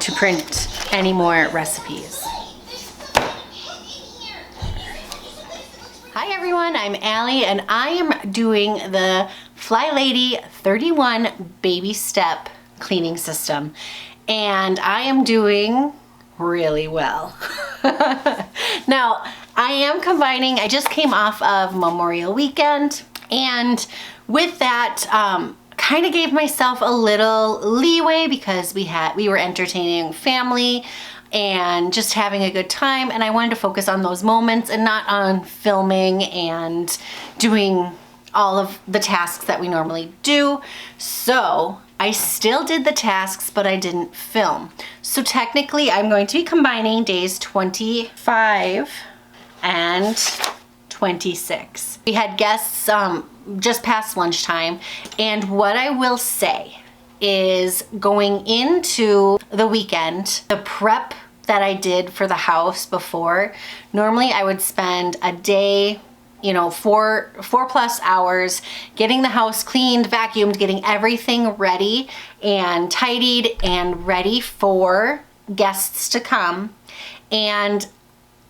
to print any more recipes. Hi everyone, I'm Allie and I am doing the FlyLady 31 Baby Step cleaning system. And I am doing really well. Now, I am combining, I just came off of Memorial Weekend, and with that, kind of gave myself a little leeway because we were entertaining family and just having a good time, and I wanted to focus on those moments and not on filming and doing all of the tasks that we normally do. So I still did the tasks, but I didn't film. So technically I'm going to be combining days 25 and 26. We had guests just past lunchtime, and what I will say is going into the weekend, the prep that I did for the house before, normally I would spend a day, you know, four plus hours getting the house cleaned, vacuumed, getting everything ready and tidied and ready for guests to come. And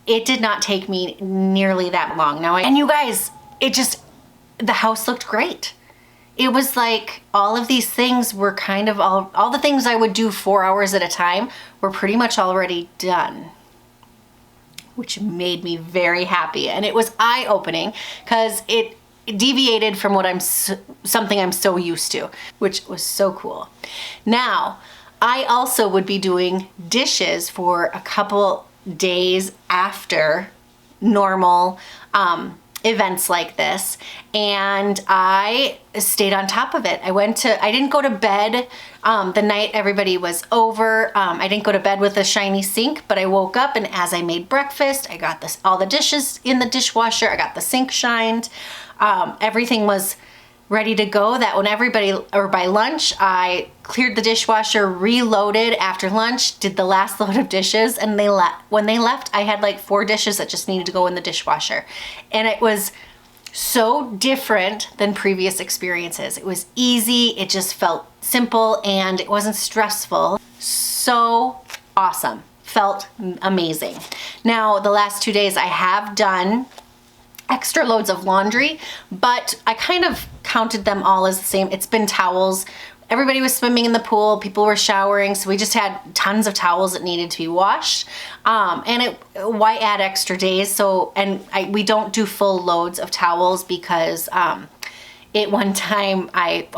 it did not take me nearly that long. Now, and you guys, the house looked great. It was like all of these things were kind of all the things I would do 4 hours at a time were pretty much already done, which made me very happy. And it was eye-opening because it deviated from what something I'm so used to, which was so cool. Now, I also would be doing dishes for a couple days after normal events like this, and I stayed on top of it. I didn't go to bed the night everybody was over. I didn't go to bed with a shiny sink, but I woke up, and as I made breakfast, I got all the dishes in the dishwasher. I got the sink shined. Everything was ready to go. That by lunch, I cleared the dishwasher, reloaded after lunch, did the last load of dishes, and when they left, I had like 4 dishes that just needed to go in the dishwasher. And it was so different than previous experiences. It was easy, it just felt simple, and it wasn't stressful. So awesome. Felt amazing. Now, the last 2 days I have done extra loads of laundry, but I kind of counted them all as the same. It's been towels. Everybody was swimming in the pool, people were showering, so we just had tons of towels that needed to be washed. And why add extra days? So, we don't do full loads of towels because at one time I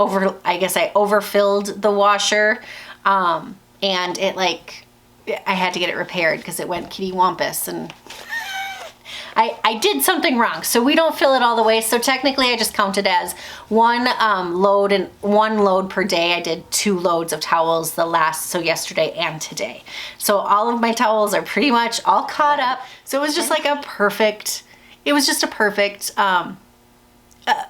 guess I overfilled the washer, and I had to get it repaired because it went kitty wampus, and I did something wrong, so we don't fill it all the way. So technically I just counted as one load per day. I did 2 loads of towels so yesterday and today. So all of my towels are pretty much all caught up. So it was just like a perfect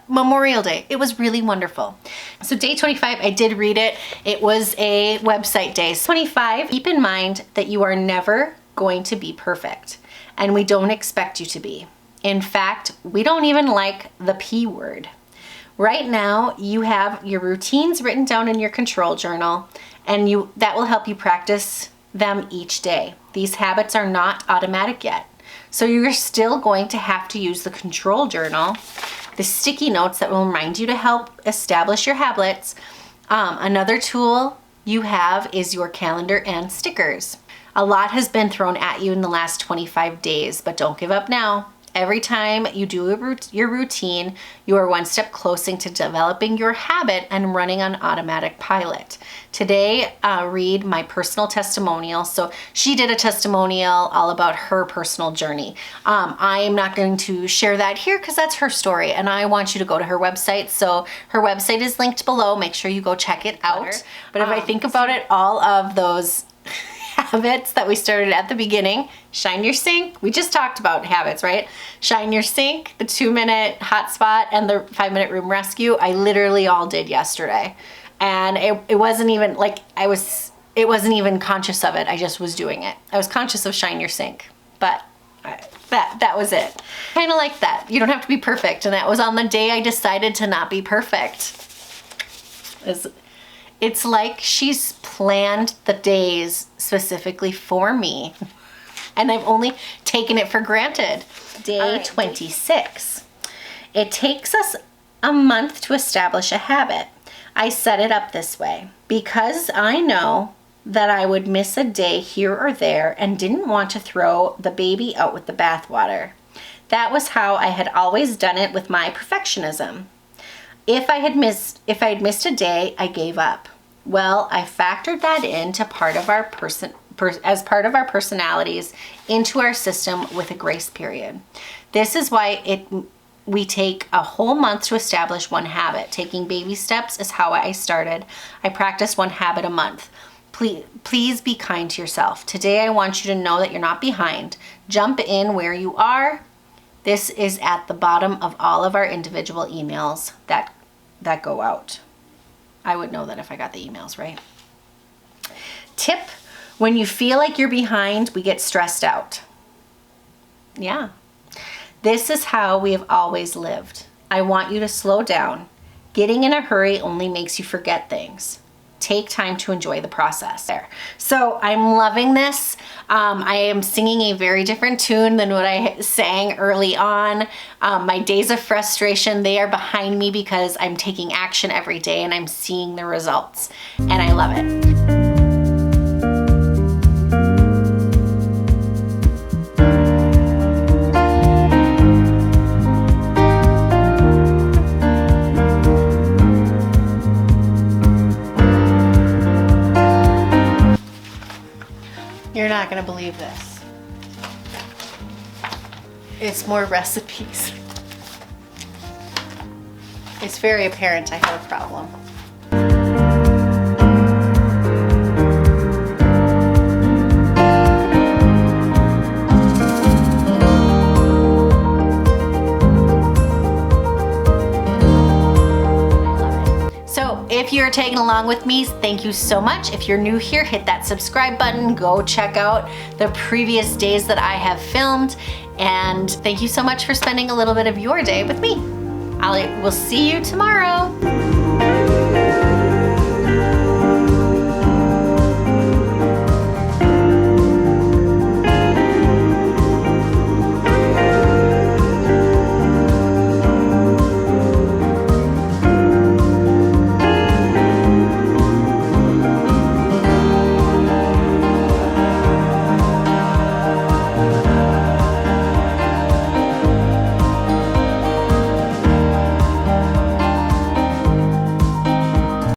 Memorial Day. It was really wonderful. So day 25, I did read it. It was a website day. 25, keep in mind that you are never going to be perfect. And we don't expect you to be. In fact, we don't even like the P word. Right now, you have your routines written down in your control journal, and that will help you practice them each day. These habits are not automatic yet. So you're still going to have to use the control journal, the sticky notes that will remind you to help establish your habits. Another tool you have is your calendar and stickers. A lot has been thrown at you in the last 25 days, but don't give up now. Every time you do your routine, you are one step closer to developing your habit and running on automatic pilot. Today, read my personal testimonial. So she did a testimonial all about her personal journey. I am not going to share that here because that's her story, and I want you to go to her website. So her website is linked below. Make sure you go check it out. But if I think about it, all of those habits that we started at the beginning, shine your sink. We just talked about habits, right? Shine your sink, the 2-minute hotspot, and the 5-minute room rescue. I literally all did yesterday. And it wasn't even like it wasn't even conscious of it. I just was doing it. I was conscious of shine your sink, but that was it. Kind of like that. You don't have to be perfect. And that was on the day I decided to not be perfect. It's like she's planned the days specifically for me. And I've only taken it for granted. Day 26. It takes us a month to establish a habit. I set it up this way because I know that I would miss a day here or there and didn't want to throw the baby out with the bathwater. That was how I had always done it with my perfectionism. If I had missed a day, I gave up. Well, I factored that into as part of our personalities into our system with a grace period. This is why we take a whole month to establish one habit. Taking baby steps is how I started. I practice one habit a month. Please be kind to yourself. Today I want you to know that you're not behind. Jump in where you are. This is at the bottom of all of our individual emails that go out. I would know that if I got the emails, right? Tip: when you feel like you're behind, we get stressed out. Yeah. This is how we have always lived. I want you to slow down. Getting in a hurry only makes you forget things. Take time to enjoy the process there. So I'm loving this. I am singing a very different tune than what I sang early on. My days of frustration, they are behind me because I'm taking action every day and I'm seeing the results, and I love it. You're not gonna believe this. It's more recipes. It's very apparent I have a problem. If you're tagging along with me, thank you so much. If you're new here, hit that subscribe button. Go check out the previous days that I have filmed. And thank you so much for spending a little bit of your day with me. I will see you tomorrow.